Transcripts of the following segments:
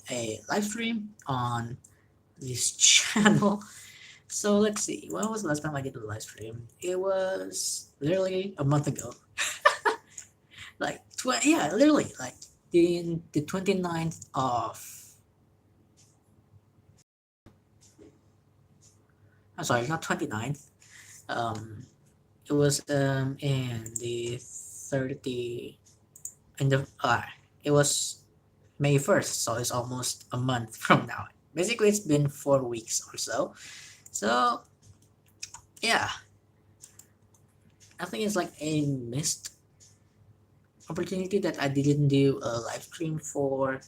a live stream on this channel. So let's see, when was the last time I did a live stream? It was literally a month ago. Like, yeah, literally, like the 29th of, I'm sorry, not 29th. Um, it was in the 30, in the, it was May 1st, so it's almost a month from now. Basically, it's been 4 weeks or so. So, yeah, I think it's like a missed opportunity that I didn't do a live stream for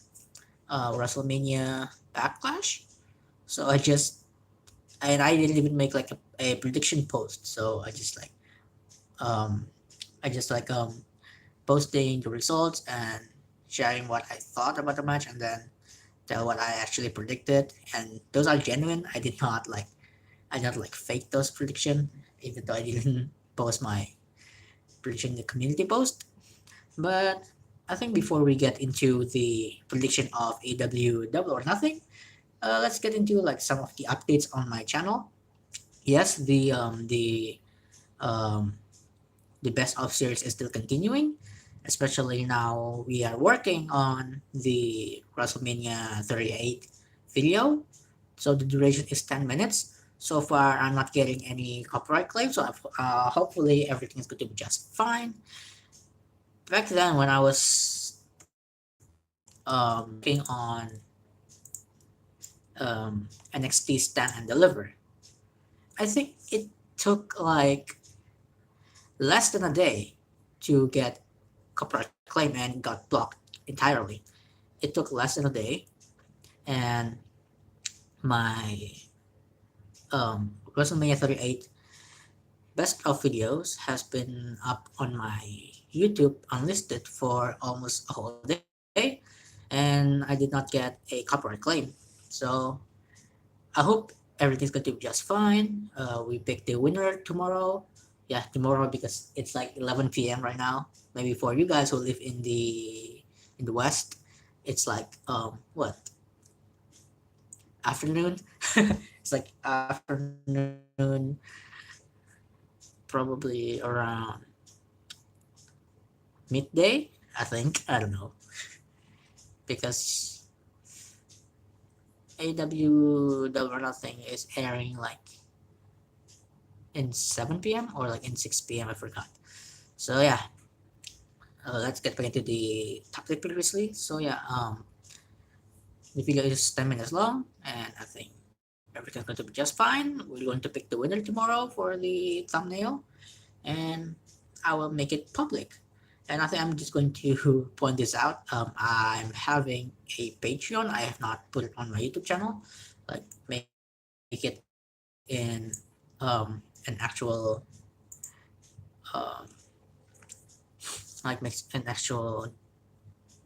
WrestleMania Backlash. So I didn't even make like a prediction post. So um, I just like posting the results and sharing what I thought about the match, and then tell what I actually predicted. And those are genuine. I did not like fake those prediction, even though I didn't post my prediction in the community post. But I think before we get into the prediction of AW Double or Nothing, let's get into like some of the updates on my channel. Yes, um, the best of series is still continuing, especially now we are working on the WrestleMania 38 video. So the duration is 10 minutes. So far, I'm not getting any copyright claims, so hopefully everything is going to be just fine. Back then, when I was working on NXT Stand and Deliver, I think it took like less than a day to get copyright claim and got blocked entirely. It took less than a day, and my WrestleMania 38 best of videos has been up on my YouTube unlisted for almost a whole day, and I did not get a copyright claim. So I hope everything's going to be just fine. We pick the winner tomorrow. Yeah, tomorrow because it's like 11 p.m. right now. Maybe for you guys who live in the West, it's like what, afternoon? It's like afternoon, probably around midday. I think, I don't know, because AW Double Nothing is airing like in 7 p.m. or like in 6 p.m. I forgot. So yeah, let's get back into the topic previously. So yeah, the video is 10 minutes long, and I think everything's going to be just fine. We're going to pick the winner tomorrow for the thumbnail, and I will make it public. And I think I'm just going to point this out. I'm having a Patreon. I have not put it on my YouTube channel. Like make it in an actual um, like makes an actual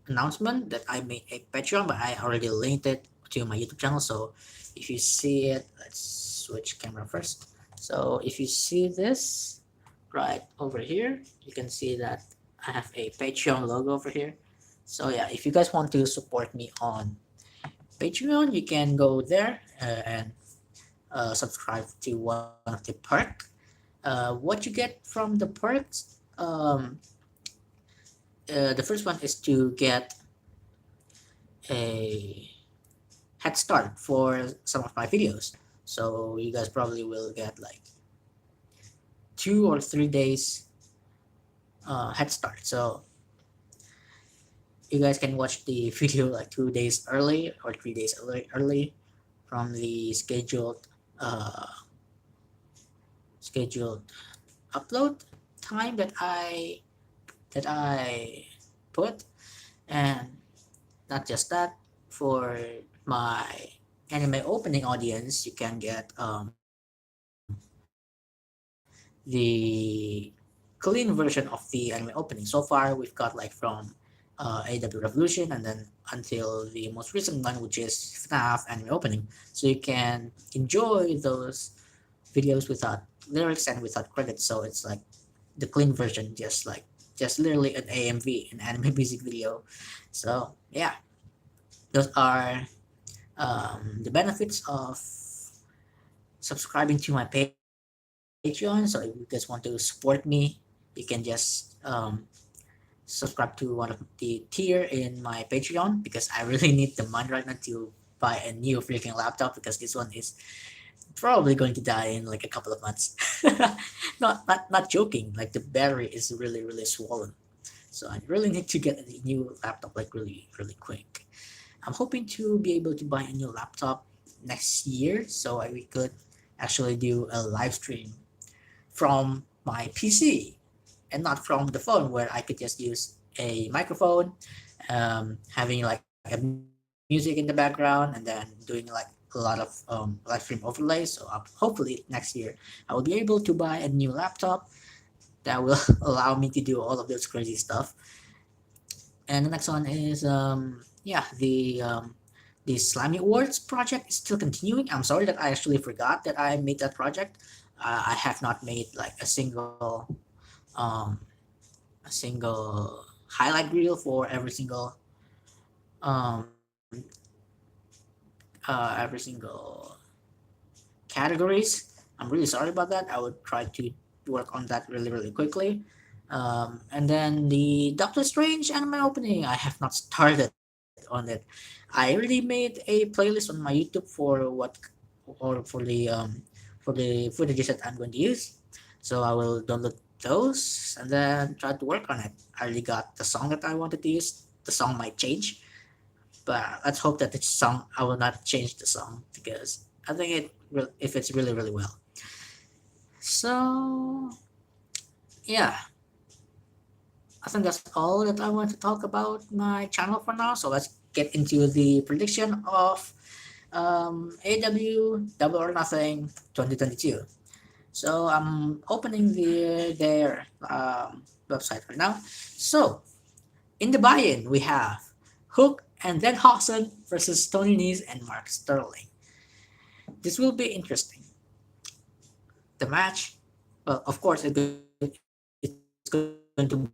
announcement that I made a Patreon, but I already linked it to my YouTube channel. So if you see it, let's switch camera first. So if you see this right over here, you can see that I have a Patreon logo over here. So yeah, if you guys want to support me on Patreon, you can go there and subscribe to one of the perk. What you get from the perks, the first one is to get a head start for some of my videos. So you guys probably will get like 2 or 3 days head start. So you guys can watch the video like 2 days early or 3 days early from the uh, scheduled upload time that I put. And not just that, for my anime opening audience, you can get the clean version of the anime opening. So far, we've got like from AW Revolution and then until the most recent one, which is FNAF anime opening. So you can enjoy those videos without lyrics and without credits. So it's like the clean version, just literally an AMV, an anime music video. So yeah, those are the benefits of subscribing to my Patreon. So if you guys want to support me, you can just subscribe to one of the tier in my Patreon because I really need the money right now to buy a new freaking laptop because this one is probably going to die in like a couple of months. Not joking. Like the battery is really swollen, so I really need to get a new laptop like really quick. I'm hoping to be able to buy a new laptop next year so we could actually do a live stream from my PC and not from the phone where I could just use a microphone, having like a music in the background, and then doing like a lot of live stream overlays. So hopefully next year I will be able to buy a new laptop that will allow me to do all of those crazy stuff. And the next one is the Slimy Awards project is still continuing. I'm sorry that I actually forgot that I made that project. I have not made like um, a single highlight reel for um, every single categories. I'm really sorry about that. I would try to work on that really quickly. And then the Doctor Strange anime opening, I have not started on it. I already made a playlist on my YouTube for for the footages that I'm going to use. So I will download those and then try to work on it. I already got the song that I wanted to use. The song might change, but let's hope that the song I will not change the song because I think if it's really well. So yeah, I think that's all that I want to talk about my channel for now. So let's get into the prediction of AW Double or Nothing 2022. So I'm opening their website right now. So in the buy-in we have Hook and then Hawson versus Tony Nese and Mark Sterling. This will be interesting. The match, well, of course, it's going to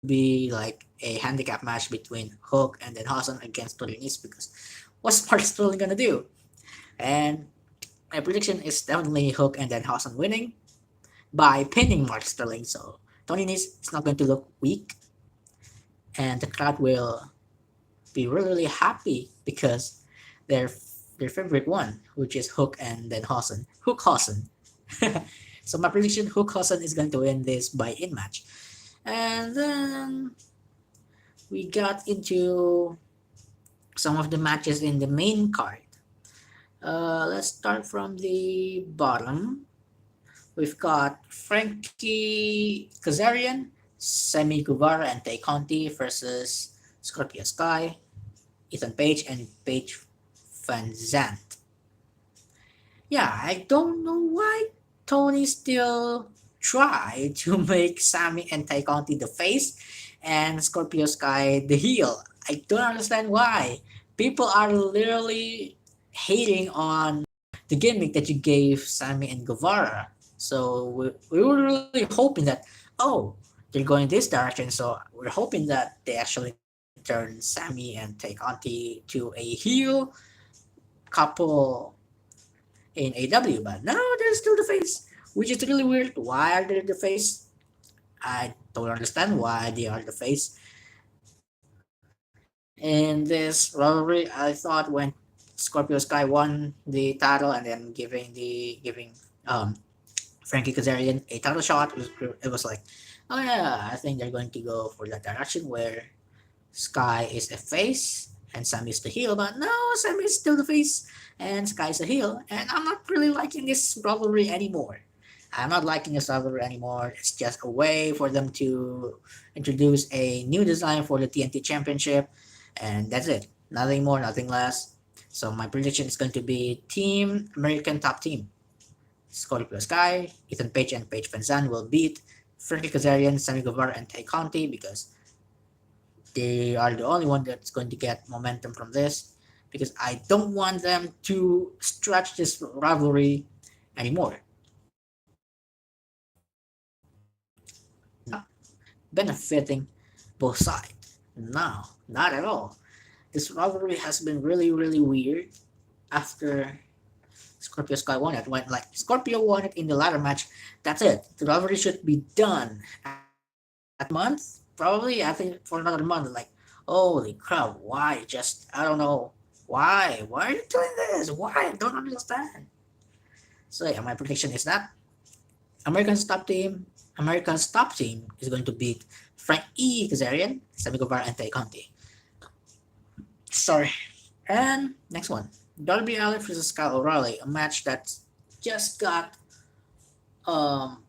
be like a handicap match between Hook and then Hawson against Tony Nese because what's Mark Sterling gonna do? And my prediction is definitely Hook and then Hawson winning by pinning Mark Sterling. So Tony Nese is not going to look weak, and the crowd will be really happy because their their favorite one, which is Hook and then Hawson, Hook Hawson. So my prediction, Hook Hawson is going to win this by in match, and then we got into some of the matches in the main card. Let's start from the bottom. We've got Frankie Kazarian, Sammy Guevara, and Tay Conti versus Scorpio Sky, Ethan Page, and Paige Van Zandt. Yeah, I don't know why Tony still tried to make Sammy and Tay Conti the face and Scorpio Sky the heel. I don't understand why. People are literally hating on the gimmick that you gave Sammy and Guevara. So we were really hoping that, oh, they're going this direction. So we're hoping that they actually turn Sammy and Tay Conti to a heel couple in AW, but no, they're still the face, which is really weird. Why are they the face? I don't understand why they are the face. In this rivalry, I thought when Scorpio Sky won the title and then giving um, Frankie Kazarian a title shot, it was like, oh yeah, I think they're going to go for that direction where Sky is a face and Sam is the heel, but no, Sam is still the face and Sky is the heel, and I'm not really liking this rivalry anymore. I'm not liking this rivalry anymore. It's just a way for them to introduce a new design for the TNT Championship, and that's it. Nothing more, nothing less. So my prediction is going to be Team American Top Team. Scorpio Sky, Ethan Page, and Paige Van Zandt will beat Frankie Kazarian, Sammy Guevara, and Tay Conti because they are the only one that's going to get momentum from this because I don't want them to stretch this rivalry anymore. Not benefiting both sides. No, not at all. this rivalry has been really, really weird after Scorpio Sky won it. When like Scorpio won it in the ladder match, that's it. The rivalry should be done at month, probably. I think for another month. Like, holy crap! Why? Just I don't know. Why? Why are you doing this? Why? I don't understand. So yeah, my prediction is that American's top team, American's top team is going to beat Frank E. Kazarian, Sammy Guevara, and Tay Conti. Sorry. And next one, Darby Allin versus Kyle O'Reilly, a match that just got um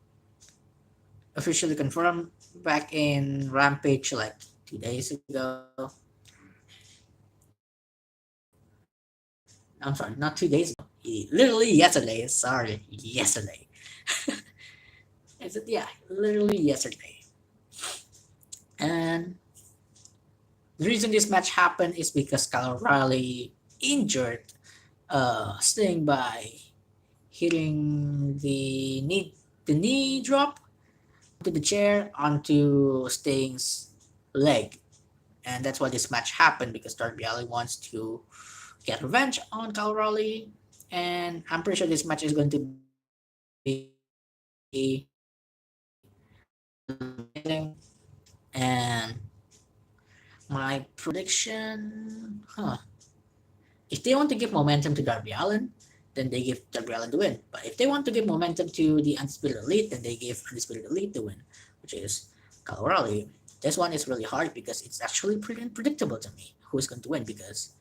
officially confirmed back in Rampage like 2 days ago. I'm sorry, not 2 days ago. Literally yesterday. Sorry, yesterday. Is it? Yeah, literally yesterday. And the reason this match happened is because Kyle O'Reilly injured Sting by hitting the knee drop to the chair onto Sting's leg. And that's why this match happened because Darby Allin wants to get revenge on Kyle O'Reilly. And I'm pretty sure this match is going to be and my prediction, if they want to give momentum to Darby Allin, then they give Darby Allin the win. But if they want to give momentum to the Undisputed Elite, then they give Undisputed Elite the win, which is Kyle O'Reilly. This one is really hard because it's actually pretty unpredictable to me who's going to win because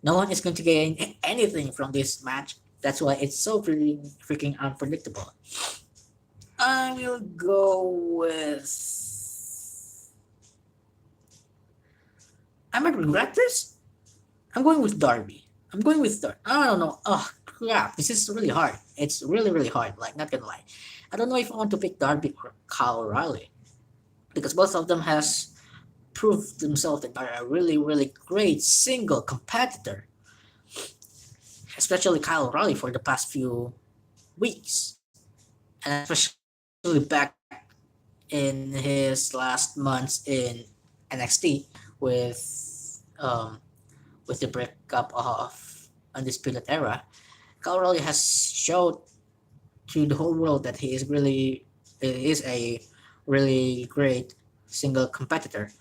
no one is going to gain anything from this match. That's why it's so pretty freaking unpredictable. I will go with. I might regret this. I'm going with Darby. I'm going with Darby. I don't know. Oh crap! This is really hard. It's really really hard. Like not gonna lie, I don't know if I want to pick Darby or Kyle O'Reilly because both of them has proved themselves that are a really really great single competitor, especially Kyle O'Reilly for the past few weeks, and especially back in his last months in NXT with with the breakup of Undisputed Era. Kyle O'Reilly has showed to the whole world that he is a really great single competitor.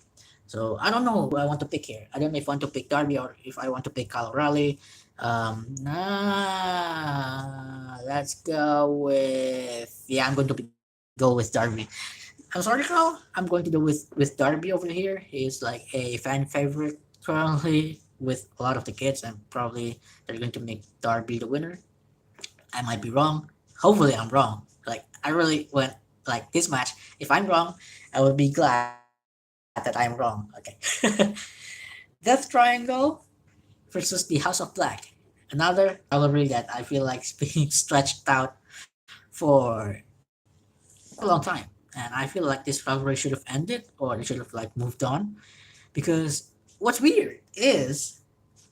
So I don't know who I want to pick here. I don't know if I want to pick Darby or if I want to pick Kyle O'Reilly. Let's go with yeah. I'm going to go with Darby. I'm sorry, Carl. I'm going to do with Darby over here. He's like a fan favorite currently with a lot of the kids, and probably they're going to make Darby the winner. I might be wrong. Hopefully, I'm wrong. Like I really went like this match. If I'm wrong, I will be glad that I'm wrong. Okay. Death Triangle versus the House of Black. Another rivalry that I feel like is being stretched out for a long time. And I feel like this rivalry should have ended or they should have like moved on. Because what's weird is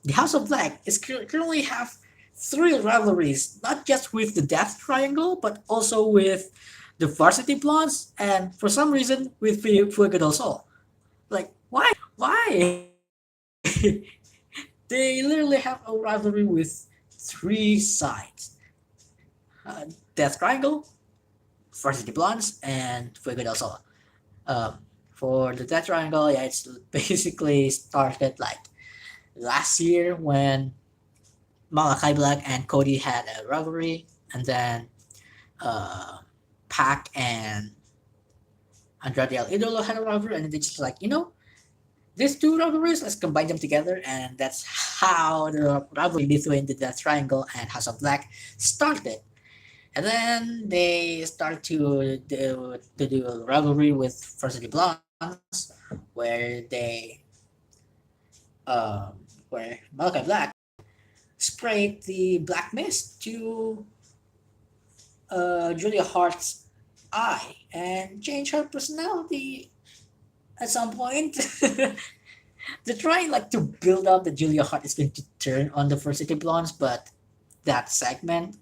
the House of Black is currently have three rivalries, not just with the Death Triangle, but also with the Varsity Blondes and for some reason with Fuego del Sol. Like, why? Why? They literally have a rivalry with three sides. Death Triangle, Varsity Blondes, and Fuego del Sol. Um, for the Death Triangle, yeah, it's basically started like last year when Malachi Black and Cody had a rivalry, and then uh, Pac and Andrade El Idolo had a rivalry, and they just like these two rivalries, let's combine them together, and that's how the rivalry between the Death Triangle and House of Black started. And then they started to do a rivalry with Varsity Blondes, where they um, where Malachi Black sprayed the black mist to Julia Hart's eye and changed her personality at some point. They're trying like to build up that Julia Hart is going to turn on the Varsity Blondes, but that segment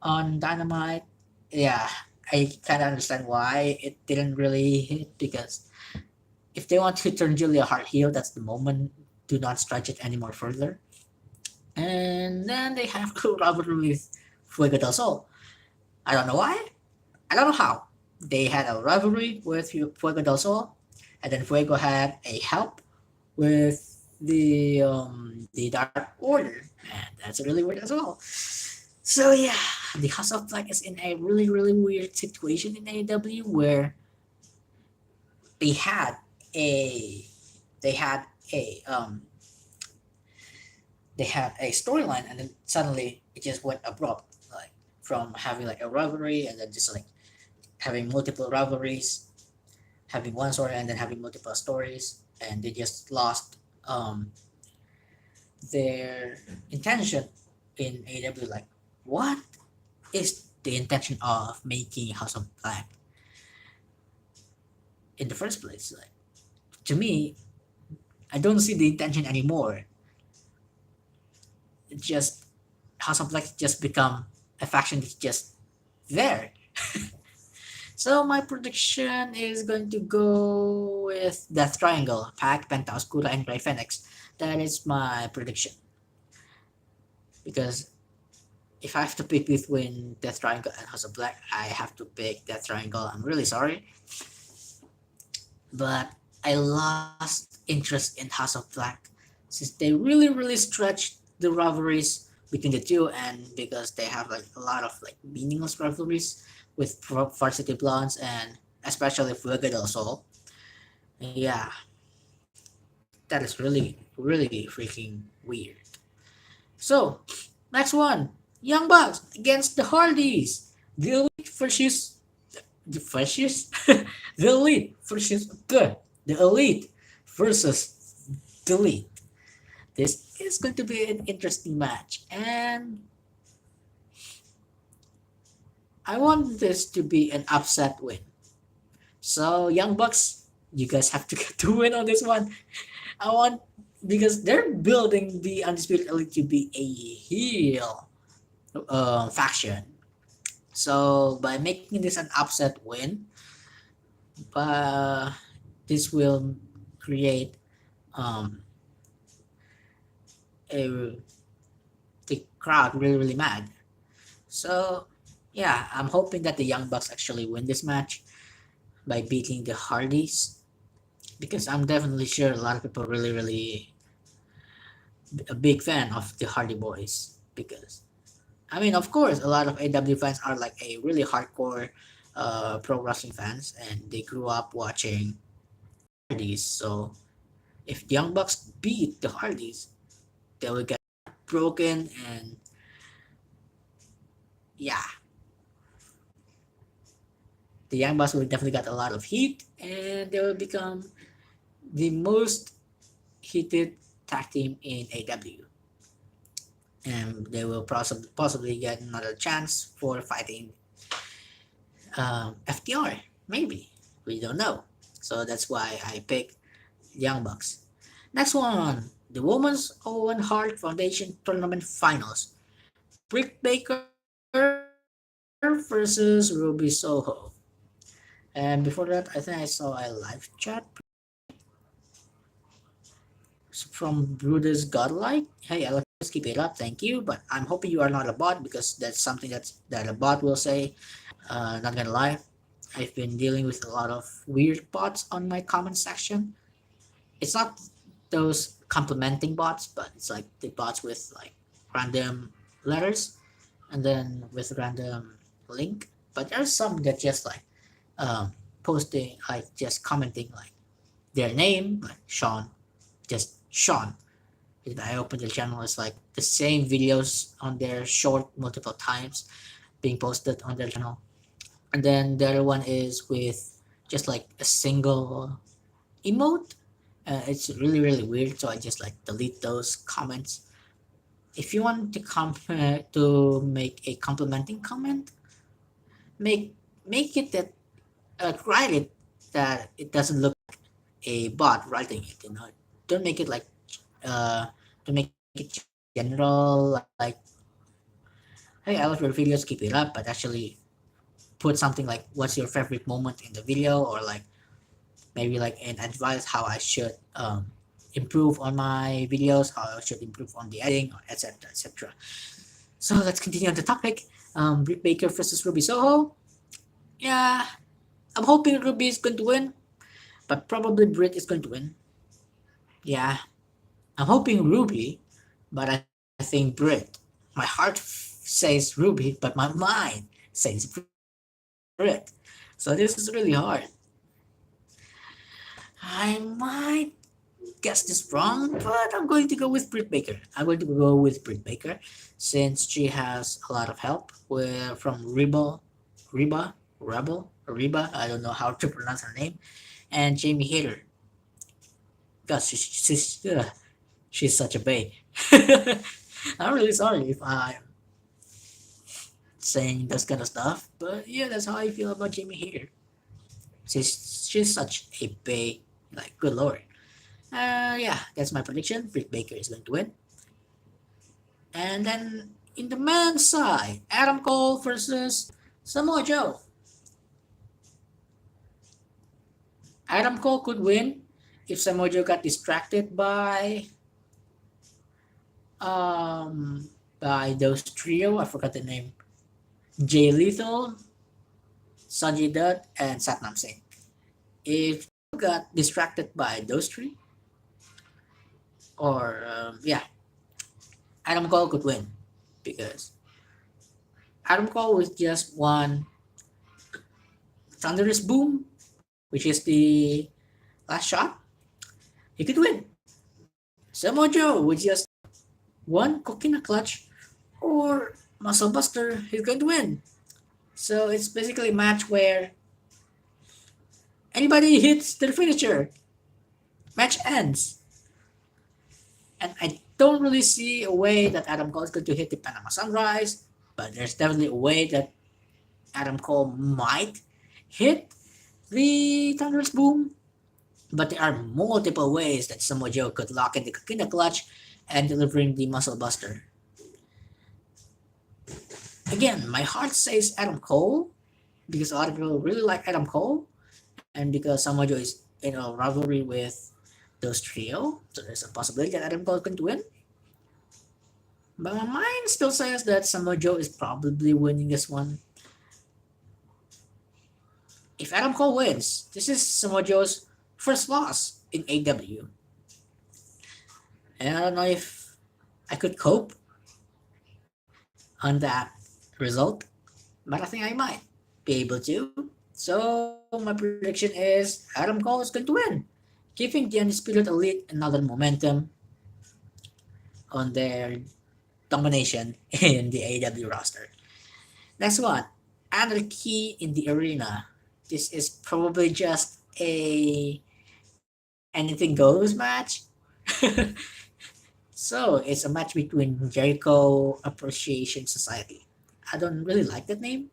on Dynamite, yeah, I kind of understand why it didn't really hit because if they want to turn Julia Hart heel, that's the moment do not stretch it anymore further. And then they have a rivalry with Fuego del Sol. I don't know why. I don't know how. They had a rivalry with Fuego del Sol, and then Fuego had a help with the Dark Order, and that's really weird as well. So yeah, the House of Black is in a really weird situation in AEW where they had a they had a um they had a storyline, and then suddenly it just went abrupt, like from having like a rivalry and then just like having multiple rivalries, having one story and then having multiple stories, and they just lost um their intention in AEW. Like, what is the intention of making House of Black in the first place? Like, to me, I don't see the intention anymore. It just House of Black just become a faction that's just there. So my prediction is going to go with Death Triangle, Pac, Penta Oscura, and Grey Phoenix. That is my prediction. Because if I have to pick between Death Triangle and House of Black, I have to pick Death Triangle. I'm really sorry. But I lost interest in House of Black since they really stretched the rivalries between the two, and because they have like a lot of like meaningless rivalries with Varsity Blondes and especially Fuego del Sol. Yeah, that is really freaking weird. So, next one, Young Bucks against the Hardys. The Elite versus versus the Elite versus the Elite versus the Elite. This is going to be an interesting match, and I want this to be an upset win. So, Young Bucks, you guys have to get the win on this one. I want because they're building the Undisputed Elite to be a heel faction. So by making this an upset win, this will create um, a, the crowd really mad. So yeah, I'm hoping that the Young Bucks actually win this match by beating the Hardys, because I'm definitely sure a lot of people really a big fan of the Hardy Boys. Because I mean, of course, a lot of AW fans are like a really hardcore pro wrestling fans, and they grew up watching Hardys. So if the Young Bucks beat the Hardys, they will get broken, and yeah, the Young Bucks will definitely get a lot of heat, and they will become the most heated tag team in AW. And they will possibly get another chance for fighting FTR, maybe. We don't know. So that's why I picked Young Bucks. Next one, the Women's Owen Hart Foundation Tournament Finals. Britt Baker versus Ruby Soho. And before that, I think I saw a live chat from Brutus Godlike. Hey, Alex, keep it up, thank you. But I'm hoping you are not a bot, because that's something that a bot will say. Not gonna lie, I've been dealing with a lot of weird bots on my comment section. It's not those complimenting bots, but it's like the bots with like random letters and then with random link. But there's some that just like um, posting, like just commenting like their name, like Sean, just Sean. If I open the channel, it's like the same videos on their short multiple times being posted on their channel. And then the other one is with just like a single emote. It's really weird, so I just like delete those comments. If you want to make a complimenting comment, make it that write it that it doesn't look like a bot writing it. Don't make it like uh, don't make it general like, hey, I love your videos, keep it up, but actually put something like what's your favorite moment in the video, or like maybe like an advice how I should improve on my videos, how I should improve on the editing, etc. etc. So let's continue on the topic. Britt Baker versus Ruby Soho. Yeah, I'm hoping Ruby is going to win, but probably Britt is going to win. Yeah, I'm hoping Ruby, but I think Britt. My heart says Ruby, but my mind says Britt. So this is really hard. I might guess this wrong, but I'm going to go with Britt Baker. I'm going to go with Britt Baker since she has a lot of help from Reba. I don't know how to pronounce her name, and Jamie Hader. God, she's such a bae. I'm really sorry if I'm saying this kind of stuff, but yeah, that's how I feel about Jamie Hader. She's such a bae. Like, good lord. Yeah, that's my prediction. Britt Baker is going to win. And then in the men's side, Adam Cole versus Samoa Joe. Adam Cole could win if Samoa Joe got distracted um those trio. I forgot the name. Jay Lethal, Sanjay Dutt, and Satnam Singh. If Joe got distracted by those three, or yeah, Adam Cole could win because Adam Cole with just one thunderous boom, which is the last shot, he could win. Samoa Joe with just one coconut clutch or muscle buster, he's going to win. So it's basically a match where anybody hits their finisher, match ends. And I don't really see a way that Adam Cole is going to hit the Panama Sunrise, but there's definitely a way that Adam Cole might hit the Thunderous Boom. But there are multiple ways that Samoa Joe could lock in the Coquina Clutch and delivering the Muscle Buster. Again, my heart says Adam Cole because a lot of people really like Adam Cole, and because Samoa Joe is in a rivalry with those trio, so there's a possibility that Adam Cole is going to win. But my mind still says that Samoa Joe is probably winning this one. If Adam Cole wins, this is Samoa Joe's first loss in AEW. And I don't know if I could cope on that result, but I think I might be able to. So my prediction is Adam Cole is going to win, giving the Undisputed Elite another momentum on their domination in the AEW roster. Next one, Anarchy in the Arena. This is probably just a anything goes match. So it's a match between Jericho Appreciation Society. I don't really like that name.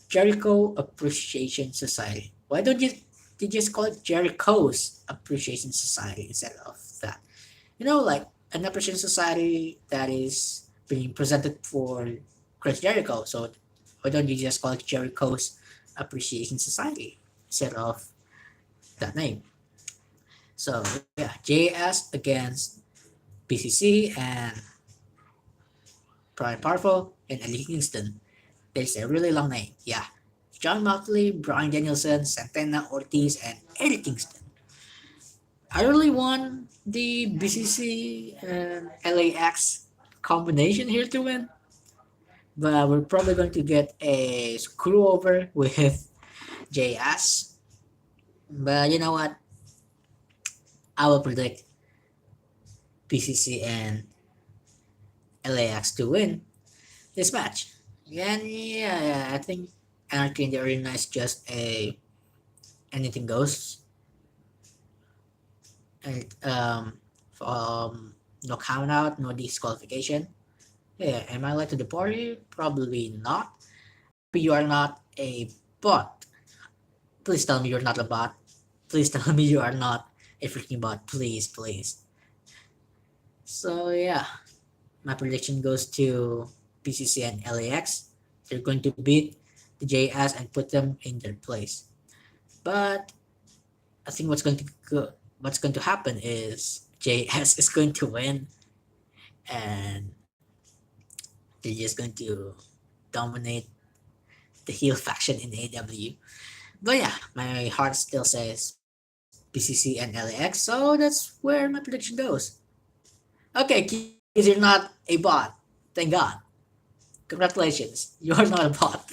Jericho Appreciation Society. Why don't you just call it Jericho's Appreciation Society instead of that? Like an appreciation society that is being presented for Chris Jericho. So why don't you just call it Jericho's Appreciation Society instead of that name? So yeah, JS against BCC and Brian Powerful and Ali Kingston. There's a really long name. Yeah. John Moxley, Brian Danielson, Santana Ortiz, and Eddie Kingston. I really want the BCC and LAX combination here to win, but we're probably going to get a screw over with JS. But you know what? I will predict BCC and LAX to win this match. And yeah, I think Anarchy in the Arena is just a anything goes. And no count out, no disqualification. Yeah, am I late to the party? Probably not. But you are not a bot. Please tell me you're not a bot. Please tell me you are not a freaking bot. Please, please. So yeah, my prediction goes to PCC and LAX. They're going to beat the JS and put them in their place. But I think what's going to happen is JS is going to win, and they're just going to dominate the heel faction in AW. But yeah, my heart still says BCC and LAX, so that's where my prediction goes. Okay, Keys, you're not a bot. Thank God. Congratulations, you're not a bot.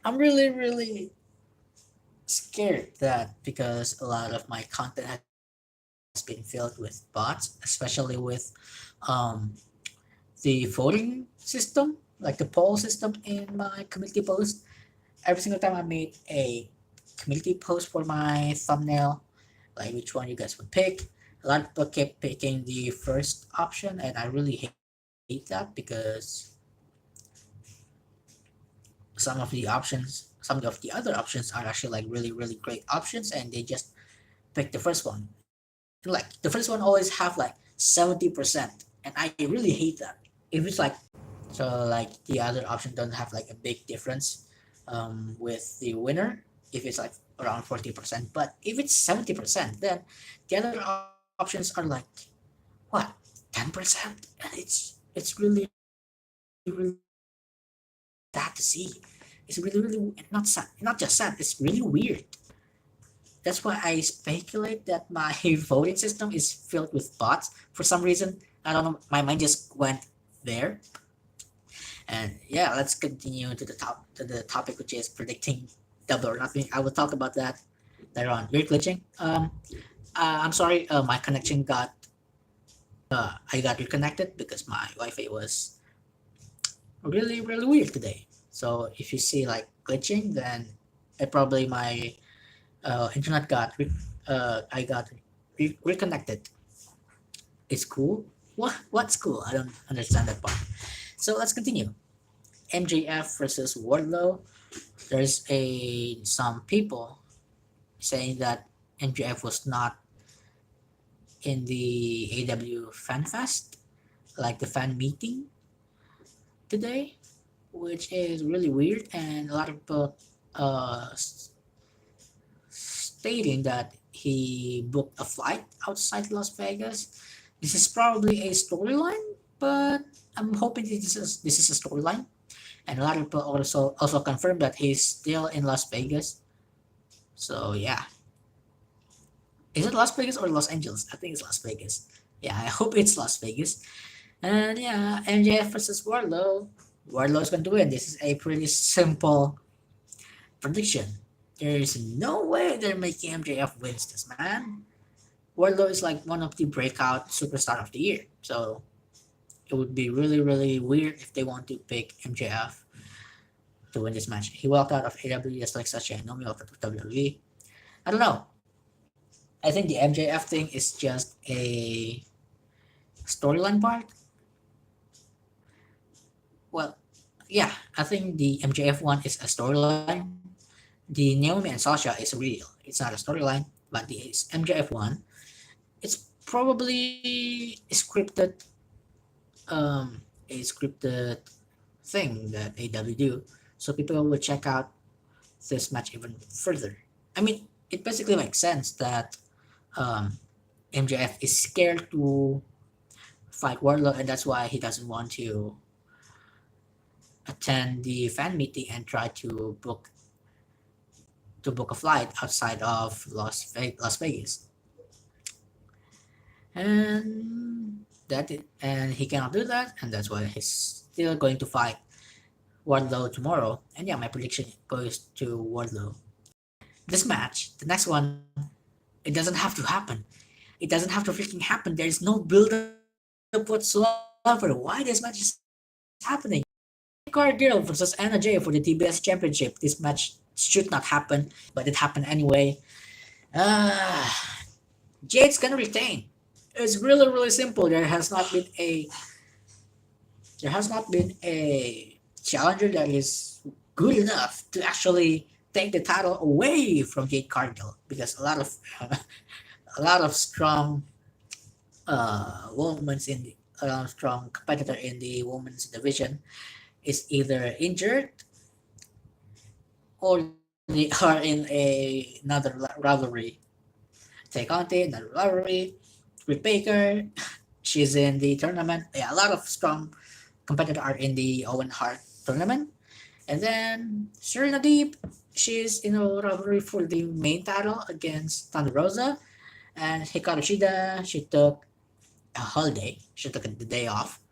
I'm really, really scared that because a lot of my content has been filled with bots, especially with um, the voting system, like the poll system in my community post. Every single time I made a community post for my thumbnail, like which one you guys would pick, a lot of people kept picking the first option, and I really hate that because some of the other options are actually like really, really great options, and they just pick the first one. Like the first one always have like 70%, and I really hate that. If it's like so, like the other option doesn't have like a big difference with the winner. If it's like around 40%, but if it's 70%, then the other options are like what 10%, and it's really, really sad to see. It's really, really not sad, not just sad. It's really weird. That's why I speculate that my voting system is filled with bots for some reason. I don't know. My mind just went there. And yeah, let's continue to the topic, which is predicting double or nothing. I will talk about that later on. You're glitching. I'm sorry. My connection got. I got reconnected because my Wi-Fi was really, really weird today. So if you see like glitching, then it probably my internet I got reconnected. It's cool. What's cool? I don't understand that part. So let's continue. MJF versus Wardlow. There's a some people saying that MJF was not in the AW Fan Fest, like the fan meeting today, which is really weird, and a lot of people stating that he booked a flight outside Las Vegas. This is probably a storyline, but I'm hoping this is a storyline. And a lot of people also confirmed that he's still in Las Vegas. So yeah, is it Las Vegas or Los Angeles? I think it's Las Vegas. Yeah, I hope it's Las Vegas. And yeah, MJF versus Wardlow. Wardlow is going to win. This is a pretty simple prediction. There's no way they're making MJF wins this, man. Wardlow is like one of the breakout superstar of the year. So it would be really, really weird if they want to pick MJF to win this match. He walked out of AEW just like Sasha and Naomi walked out of WWE. I don't know. I think the MJF thing is just a storyline part. Well, yeah, I think the MJF one is a storyline. The Naomi and Sasha is real. It's not a storyline, but the MJF one, it's probably a scripted thing that AW do, so people will check out this match even further. I mean, it basically makes sense that um, MJF is scared to fight Warlock, and that's why he doesn't want to attend the fan meeting and try to book a flight outside of Las Vegas, and and he cannot do that, and that's why he's still going to fight Wardlow tomorrow. And yeah, my prediction goes to Wardlow. This match, the next one, it doesn't have to happen. It doesn't have to freaking happen. There is no build up whatsoever. Why this match is happening? Jade Cargill versus Anna Jay for the TBS Championship. This match should not happen, but it happened anyway. Uh, Jade's gonna retain. It's really, really simple. There has not been a challenger that is good enough to actually take the title away from Jade Cargill, because a lot of strong women's in the, a lot of strong competitor in the women's division is either injured or they are in another rivalry. Take on another rivalry, Britt Baker, she's in the tournament. Yeah, a lot of strong competitors are in the Owen Hart tournament. And then Serena Deep, she's in a rivalry for the main title against Thunder Rosa. And Hikaru Shida, she took a holiday. She took the day off.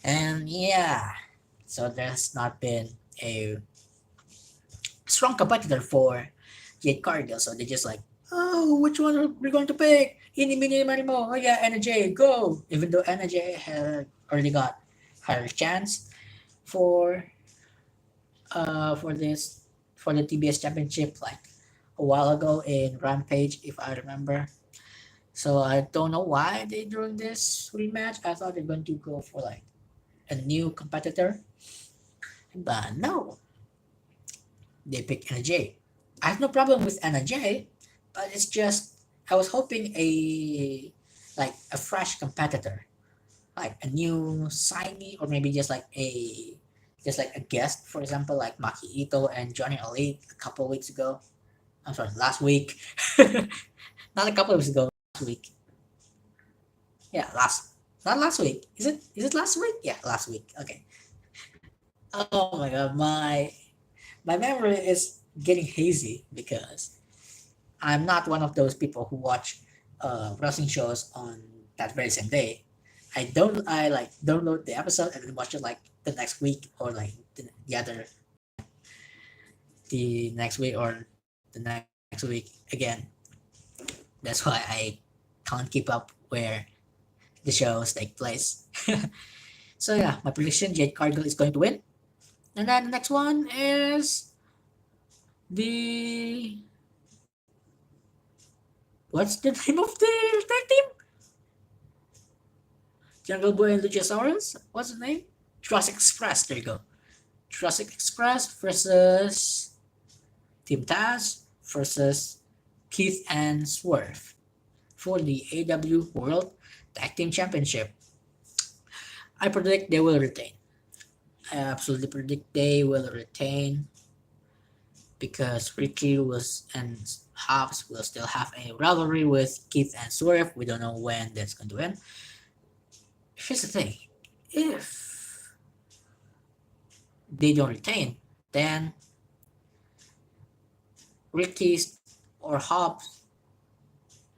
And yeah, so there's not been a strong competitor for Jade Cargill. So they're just like, oh, which one are we going to pick? Ini, mini, marimo. Oh yeah, Anna J, go. Even though Anna J had already got her chance for for this for the TBS championship like a while ago in Rampage, if I remember. So I don't know why they doing this rematch. I thought they're going to go for like a new competitor, but no, they picked Anna J. I have no problem with Anna J, but it's just I was hoping a fresh competitor, like a new signee, or maybe just like a guest, for example, like Maki Ito and Johnny Elite a couple of weeks ago. I'm sorry, last week. Not a couple of weeks ago, last week. Yeah, not last week. Is it last week? Yeah, last week. Okay. Oh my god, my memory is getting hazy because I'm not one of those people who watch wrestling shows on that very same day. I like download the episode and then watch it like the next week or like the next week or the next week again. That's why I can't keep up where the shows take place. So yeah, my prediction: Jade Cargill is going to win, and then the next one is the what's the name of the tag team? Jungle Boy and Luchasaurus. What's the name? Jurassic Express. There you go. Jurassic Express versus Team Taz versus Keith and Swerve for the AEW World Tag Team Championship. I predict they will retain. I absolutely predict they will retain because Ricky was and Hobbs will still have a rivalry with Keith and Swerve. We don't know when that's going to end. Here's the thing: if they don't retain, then Ricky's or Hobbs,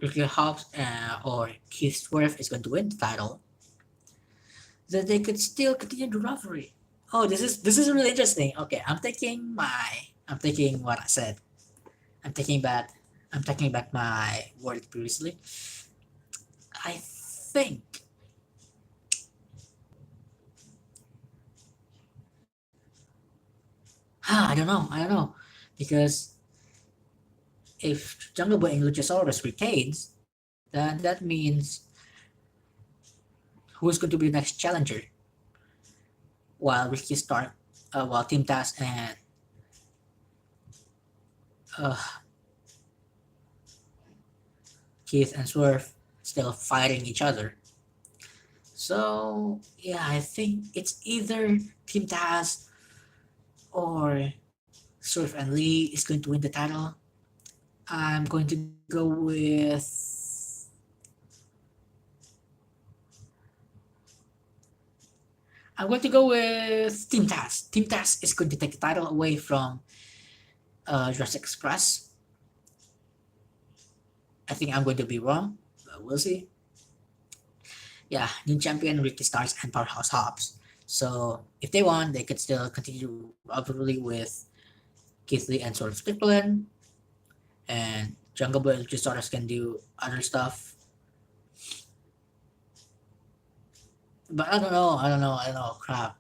Ricky Hobbs or Keith Swerve is going to win the title, then they could still continue the rivalry. Oh, this is really interesting. Okay, I'm taking what I said. I'm taking back I'm taking back my word previously. I think I don't know because if Jungle Boy and Luchasaurus retains, then that means who's going to be the next challenger while Ricky Stark, while Team Taz and uh, Keith and Swerve still fighting each other. So yeah, I think it's either Team Taz or Swerve and Lee is going to win the title. I'm going to go with I'm going to go with Team Taz. Team Taz is going to take the title away from Jurassic Express. I think I'm going to be wrong, but we'll see. Yeah, new champion Ricky Starks and Powerhouse Hobbs. So if they won, they could still continue rivalry with Keith Lee and Sort of Strickland, and Jungle Boy and Luchasaurus can do other stuff. But I don't know. Crap.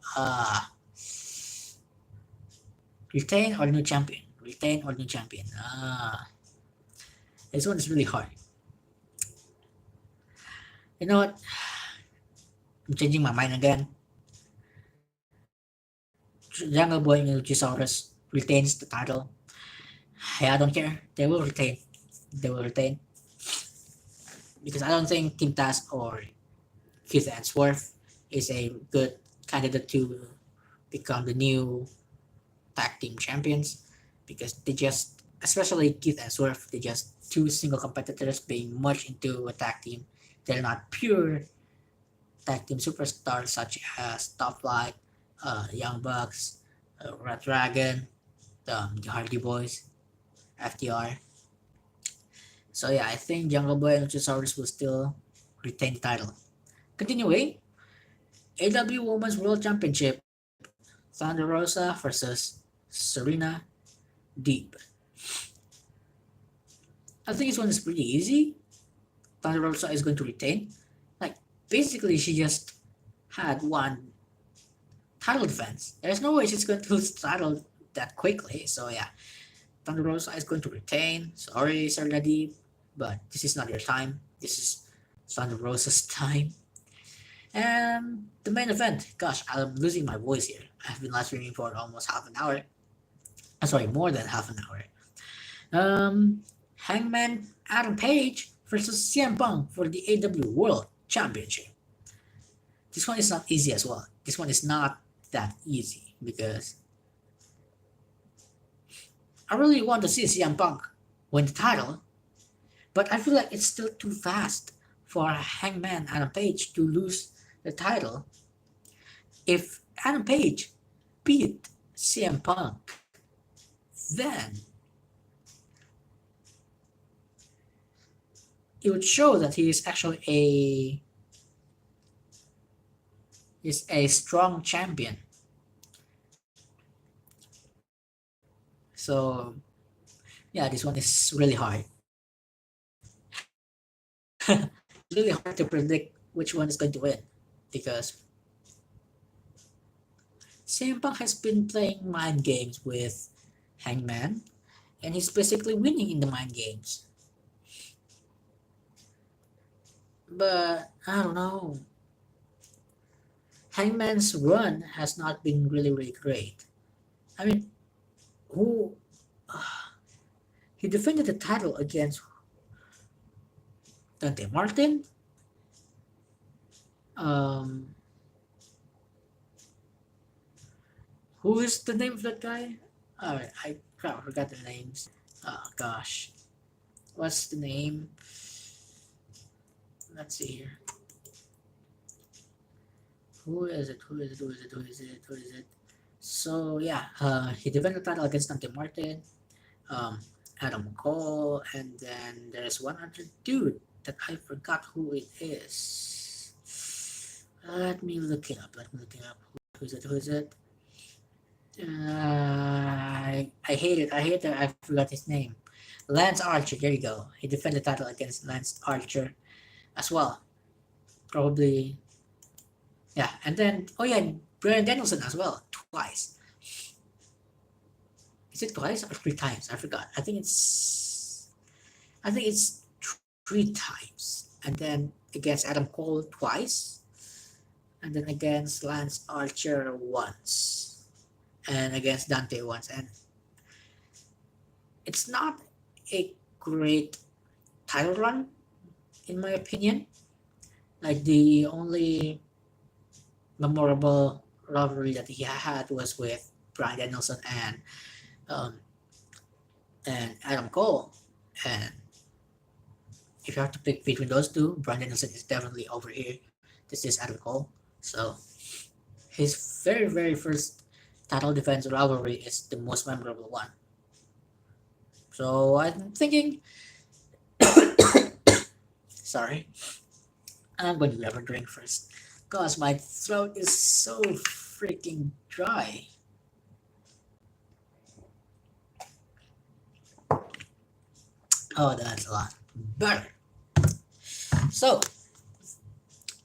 Retain or new champion? Retain or new champion? This one is really hard. You know what? I'm changing my mind again. Jungle Boy and Luchasaurus retains the title. Hey, I don't care. They will retain. They will retain. Because I don't think Team Taz or Keith and Swerve is a good candidate to become the new tag team champions because they just especially Keith and Swerve. They're just two single competitors being merged into a tag team. They're not pure tag team superstars such as Top Flight, Young Bucks, Red Dragon, the Hardy Boys, FTR. So yeah, I think Jungle Boy and Luchasaurus will still retain the title. Continuing, AW Women's World Championship, Thunder Rosa versus Serena Deeb. I think this one is pretty easy. Thunder Rosa is going to retain. Like, basically, she just had one title defense. There's no way she's going to lose the title that quickly. So yeah, Thunder Rosa is going to retain. Sorry, Serena Deeb, but this is not your time. This is Thunder Rosa's time. And the main event, gosh, I'm losing my voice here. I've been live streaming for almost half an hour. Sorry, more than half an hour. Hangman Adam Page versus CM Punk for the AEW World Championship. This one is not easy as well. This one is not that easy because I really want to see CM Punk win the title, but I feel like it's still too fast for Hangman Adam Page to lose the title. If Adam Page beat CM Punk, then it would show that he is actually a strong champion. So yeah, this one is really hard. Really hard to predict which one is going to win because CM Punk has been playing mind games with Hangman, and he's basically winning in the mind games. But I don't know. Hangman's run has not been really great. I mean, who he defended the title against Dante Martin. Um, who is the name of that guy? Alright, I forgot the names. Oh gosh, what's the name? Let's see here. Who is it? Who is it? Who is it? Who is it? Who is it? So yeah, he defended the title against Dante Martin, um, Adam Cole, and then there's one other dude that I forgot who it is. Let me look it up. Who is it? Who is it? I hate it. I hate that I forgot his name. Lance Archer. There you go. He defended the title against Lance Archer as well. Probably. Yeah, and then Brian Danielson as well twice. Is it twice or three times? I forgot. I think it's 3 times, and then against Adam Cole twice, and then against Lance Archer once, and against Dante once. And it's not a great title run, in my opinion. Like the only memorable rivalry that he had was with Brian Danielson um, and Adam Cole. And if you have to pick between those two, Brian Danielson is definitely over here. This is Adam Cole. So his very first title defense rivalry is the most memorable one. So I'm thinking, sorry, I'm going to grab a drink first, cause my throat is so freaking dry. Oh, that's a lot better. So,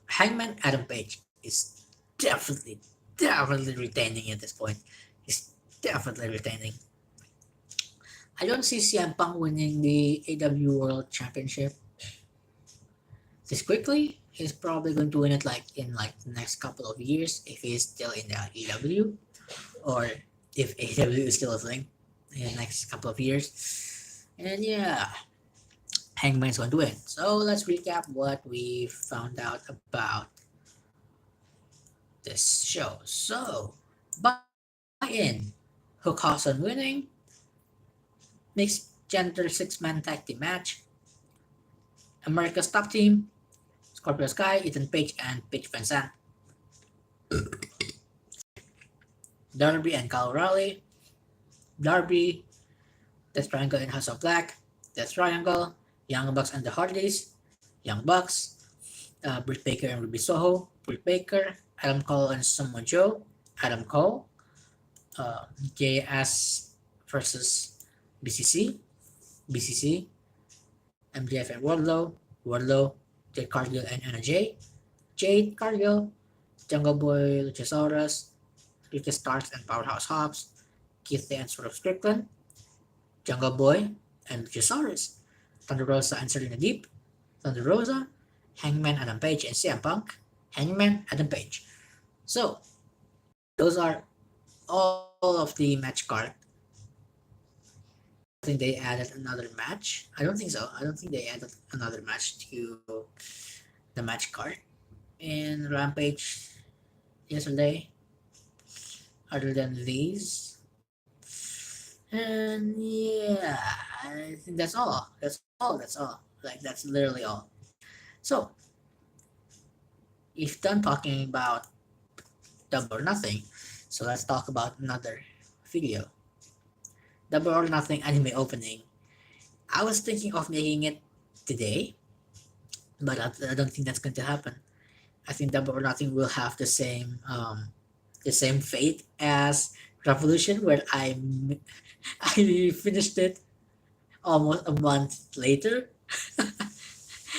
Hangman Adam Page is definitely retaining at this point. He's definitely retaining. I don't see CM Punk winning the AW World Championship this quickly. He's probably going to win it like in like the next couple of years if he's still in the AEW, or if AEW is still a thing in the next couple of years. And yeah, Hangman's going to win. So let's recap what we found out about this show. So, buy in. Hook House on winning. Mixed gender six-man tag team match. America's top team, Scorpio Sky, Ethan Page, and Paige Vincent. Darby and Kyle Raleigh. Darby, Death Triangle and House of Black. Death Triangle, Young Bucks and the Hardys. Young Bucks, Britt Baker and Ruby Soho. Britt Baker, Adam Cole and Samoa Joe. Adam Cole. JS versus BCC. BCC. MJF and Wardlow. Wardlow, Jade Cargill and Anna Jay. Jade Cargill, Jungle Boy, Luchasaurus, Ricky Starks and Powerhouse Hobbs, Keith Lee and Swerve Strickland, Jungle Boy and Luchasaurus, Thunder Rosa and Serena Deep, Thunder Rosa, Hangman Adam Page and CM Punk, Hangman Adam Page. So, those are all of the match card. I think they added another match. I don't think so. I don't think they added another match to the match card in Rampage yesterday, other than these. And yeah, I think that's all. That's all. Like, that's literally all. So, if done talking about Double or Nothing, so let's talk about another video. Double or Nothing anime opening. I was thinking of making it today, but I don't think that's going to happen. I think Double or Nothing will have the same fate as Revolution, where I finished it almost a month later.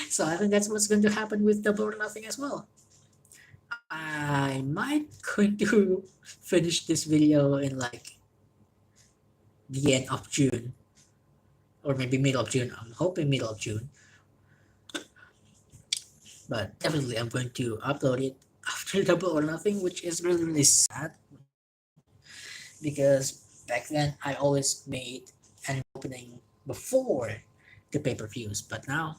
So I think that's what's going to happen with Double or Nothing as well. I might going to finish this video in like the end of June, or maybe middle of June. I'm hoping middle of June, but definitely I'm going to upload it after Double or Nothing, which is really sad because back then I always made an opening before the pay-per-views, but now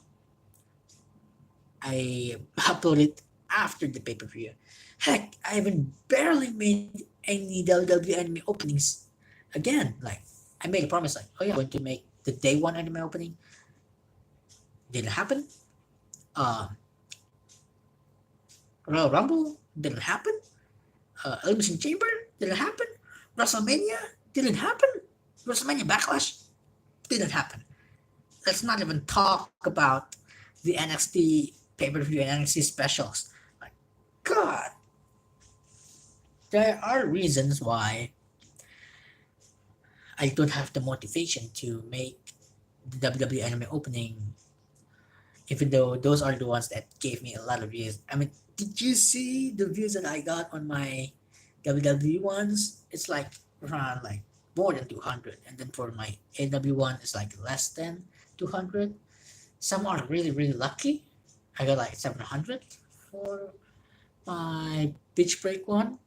I upload it after the pay-per-view. Heck, I even barely made any WWE anime openings again. Like, I made a promise, like, oh yeah, I'm going to make the day one anime opening. Didn't happen. Royal Rumble didn't happen. Elimination Chamber didn't happen. WrestleMania didn't happen. WrestleMania Backlash didn't happen. Let's not even talk about the NXT pay-per-view and NXT specials. Like, God, there are reasons why I don't have the motivation to make the WWE anime opening, even though those are the ones that gave me a lot of views. I mean, did you see the views that I got on my WWE ones? It's like around like more than 200, and then for my AEW one, it's like less than 200. Some are really lucky. I got like 700 for my Beach Break one,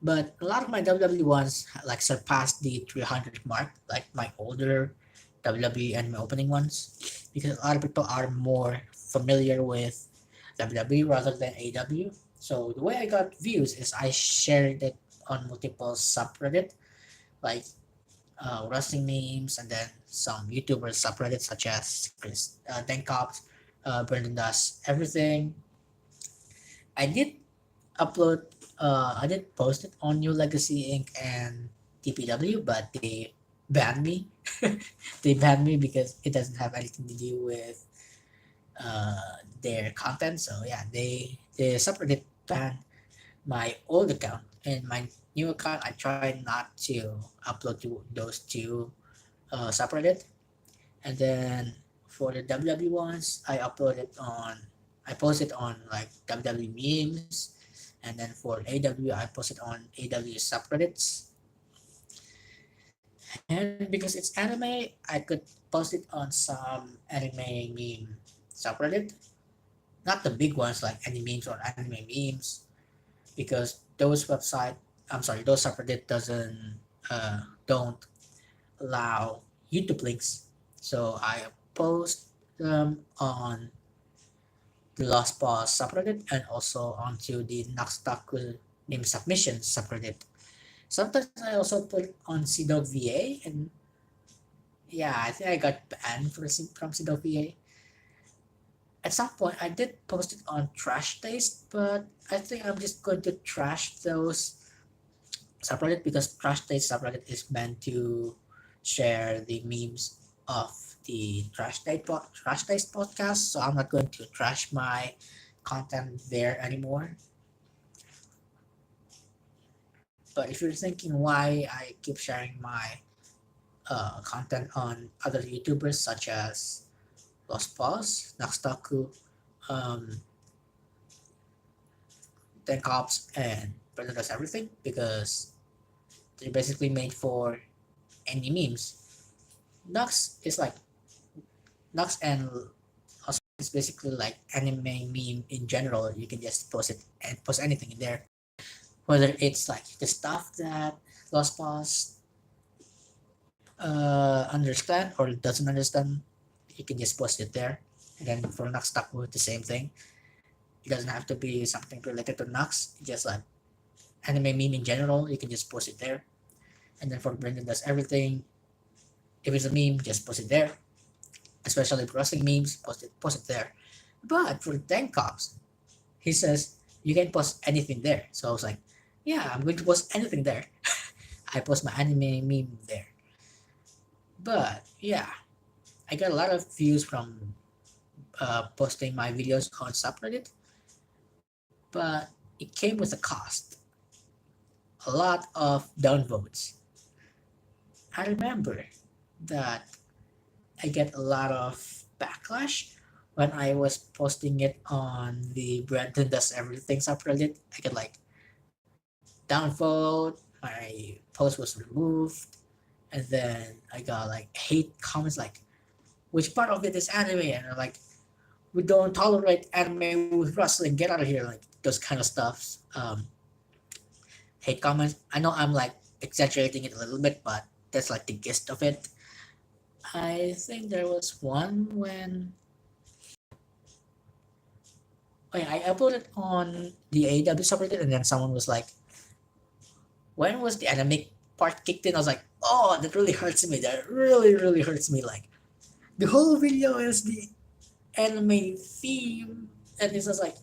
but a lot of my WWE ones like surpassed the 300 mark, like my older WWE and my opening ones, because a lot of people are more familiar with WWE rather than AEW. So the way I got views is I shared it on multiple subreddit, like wrestling memes, and then some YouTubers subreddits such as Chris Denkops, Brendan Does Everything. I did upload, I did post it on New Legacy Inc. and TPW, but they banned me. They banned me because it doesn't have anything to do with their content. So yeah, they subreddit banned my old account, and my new account I tried not to upload to those two subreddit. And then for the WWE ones, I posted on like WWE memes, and then for AW I posted on AW subreddits. And because it's anime, I could post it on some anime meme subreddit, not the big ones like animes or anime memes, because those subreddit don't allow YouTube links. So I post them on the Lost Pause subreddit and also onto the Naxtaku name submission subreddit. Sometimes I also put on CWVA, and yeah, I think I got banned from CWVA. At some point, I did post it on Trash Taste, but I think I'm just going to trash those subreddit because Trash Taste subreddit is meant to share the memes of the Trash Taste podcast. So I'm not going to trash my content there anymore. But if you're thinking why I keep sharing my content on other YouTubers such as Lost Pause, Nakstaku, um, Ten Cops, and Brother Does Everything, because they're basically made for any memes. Nux is like Nux and also it's basically like anime meme in general. You can just post it and post anything in there, whether it's like the stuff that Lost Pause understand or doesn't understand. You can just post it there. And then for Nux Taku, the same thing. It doesn't have to be something related to Nux. Just like anime meme in general, you can just post it there. And then for Brendan Does Everything, if it's a meme, just post it there. Especially wrestling memes, post it there. But for Tank Cops, he says you can post anything there. So I was like, yeah, I'm going to post anything there. I post my anime meme there. But yeah, I got a lot of views from posting my videos on subreddit, but it came with a cost. A lot of downvotes. I remember that I get a lot of backlash when I was posting it on the Brandon Does Everything subreddit. I get like downvote, my post was removed, and then I got like hate comments like, which part of it is anime? And I'm like, we don't tolerate anime with wrestling, get out of here, like those kind of stuff. Hate comments. I know I'm like exaggerating it a little bit, but that's like the gist of it. I think there was one when I uploaded on the AEW subreddit, and then someone was like, when was the anime part kicked in? I was like, oh, that really hurts me. That really, really hurts me. Like, the whole video is the anime theme. And it's just like,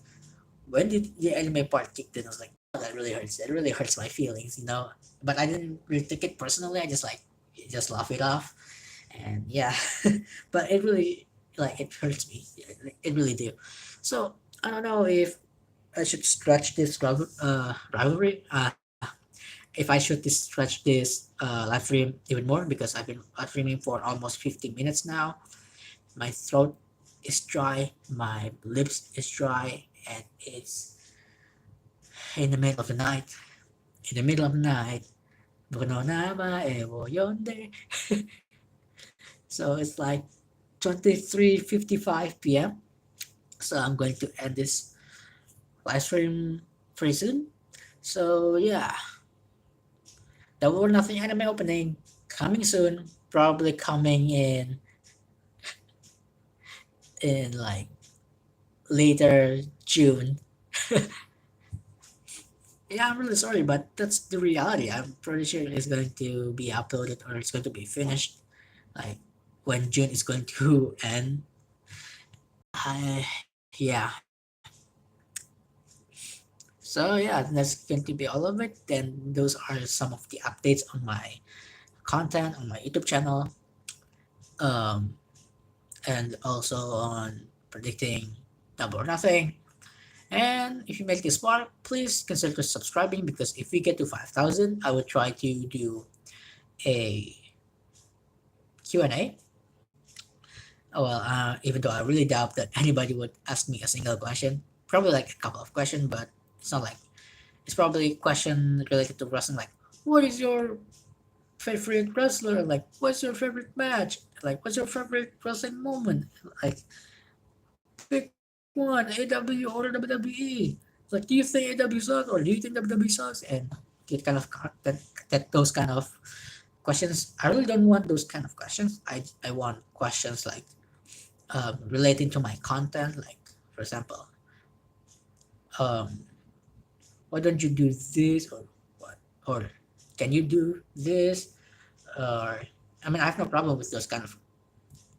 when did the anime part kicked in? I was like, oh, that really hurts. That really hurts my feelings, you know? But I didn't really take it personally. I just like, just laugh it off. And yeah, but it really, like, it hurts me. It really do. So, I don't know if I should stretch this rivalry. If I should stretch this live stream even more because I've been live streaming for almost 15 minutes now. My throat is dry, my lips is dry, and it's in the middle of the night. In the middle of the night, Bruno Nama Ewo Yonde. So it's like 23:55 p.m. So I'm going to end this live stream pretty soon. So yeah, the War Nothing anime opening coming soon. Probably coming in like later June. Yeah, I'm really sorry, but that's the reality. I'm pretty sure it's going to be uploaded or it's going to be finished like when June is going to end. Yeah. So yeah, that's going to be all of it. Then those are some of the updates on my content on my YouTube channel, um, and also on predicting Double or Nothing. And if you make this far, please consider subscribing because if we get to 5,000, I will try to do a Q&A. Well, even though I really doubt that anybody would ask me a single question, probably like a couple of questions, but it's not like it's probably a question related to wrestling, like what is your favorite wrestler? Like what's your favorite match? Like what's your favorite wrestling moment? Like pick one, AW or WWE. Like, do you think AW sucks or do you think WWE sucks? And get kind of that those kind of questions. I really don't want those kind of questions. I want questions like relating to my content. Like, for example, um, why don't you do this or what? Or can you do this? Or I mean, I have no problem with those kind of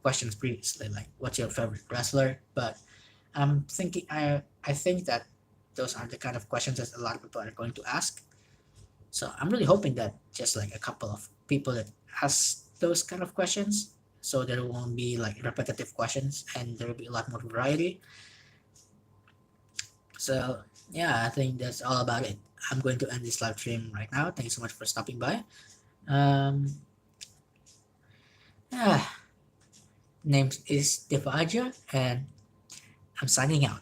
questions previously, like what's your favorite wrestler? But I think that those are the kind of questions that a lot of people are going to ask. So I'm really hoping that just like a couple of people that ask those kind of questions, so there won't be like repetitive questions and there will be a lot more variety. So yeah, I think that's all about it. I'm going to end this live stream right now. Thank you so much for stopping by. Um, yeah, name is Devaja, and I'm signing out.